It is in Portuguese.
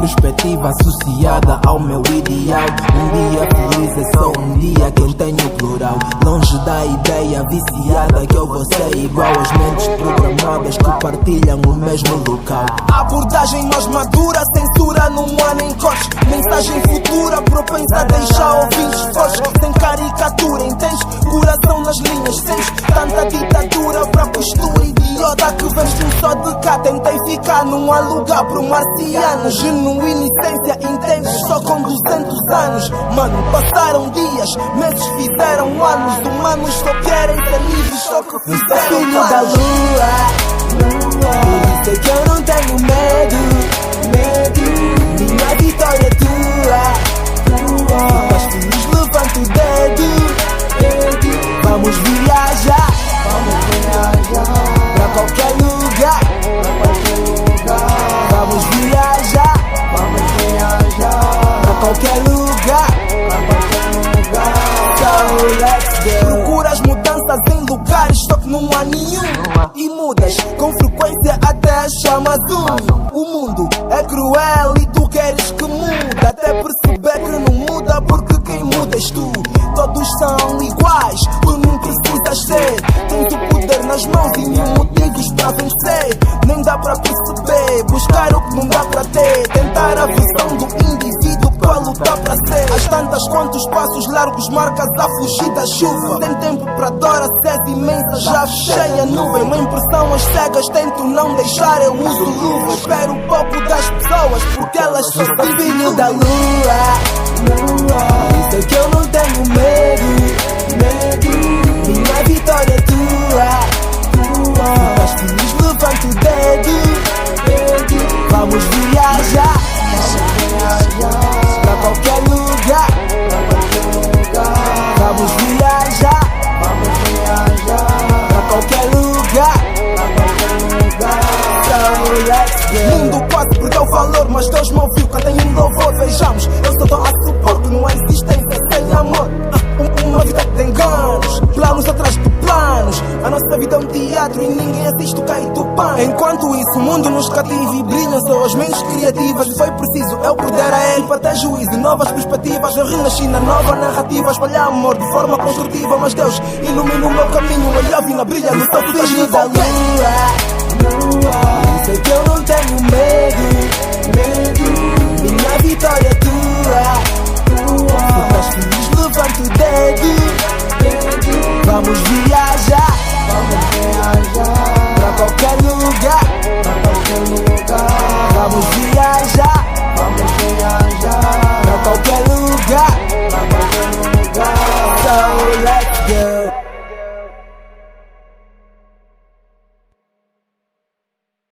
perspectiva associada ao meu ideal. Um dia feliz é só um dia, quem tem o plural. Longe da ideia viciada que eu vou ser igual às mentes programadas que partilham o mesmo local. Abordagem mais madura, censura não há nem cortes. Mensagem futura, propensa a deixar ouvintes fortes. Sem caricatura, entende? Coração nas linhas, sentes tanta ditadura pra postura idiota que vens tu só de cá. Tentei ficar, não há lugar pro marciano. Genuína essência, entendes? Só com 200 anos. Mano, passaram dias, meses fizeram anos. Humanos só querem ser livres, só que fizeram filho da lua, por isso é que eu não tenho medo. Minha vitória é tua. Ficas feliz, levanta o dedo. Vamos viajar pra qualquer lugar. Vamos viajar pra qualquer lugar. So let's go. Procuras mudanças em lugares, só que não há nenhum. E mudas com frequência até a chamas um. O mundo é cruel e tu queres que mude, até perceber que não muda, porque quem muda és tu. Todos são iguais, tu não precisas ser. Tens o poder nas mãos e mil motivos para vencer. Nem dá para perceber, buscar o que não dá para ter. Tentar a visão do indivíduo para lutar para ser. Às tantas quantos passos largos marcas a fugir da chuva. Tem tempo para dor, a sede imensa, já fechei a nuvem. Uma impressão às cegas, tento não deixar, eu uso luva. Espero um pouco das pessoas, porque elas são filho da lua. Isso é que eu não tenho medo. Minha vitória é tua. Ficas feliz, levanta o dedo. Vamos viajar pra qualquer lugar. Vamos viajar pra qualquer lugar. So let's go. Mundo quase perdeu valor, mas Deus me ouviu, cantem um louvor. Vejamos, eu só dou a supor que não há existência sem amor. Uma vida de enganos, planos atrás de planos. A nossa vida é um teatro e ninguém assiste o cair do pano. Enquanto isso, o mundo nos cativa e brilham só as mentes criativas. E foi preciso eu perder a ele para ter juízo e novas perspectivas. Eu renasci na nova narrativa, espalhar amor de forma construtiva. Mas Deus ilumina o meu caminho, a lhavina brilha no seu filho da lua.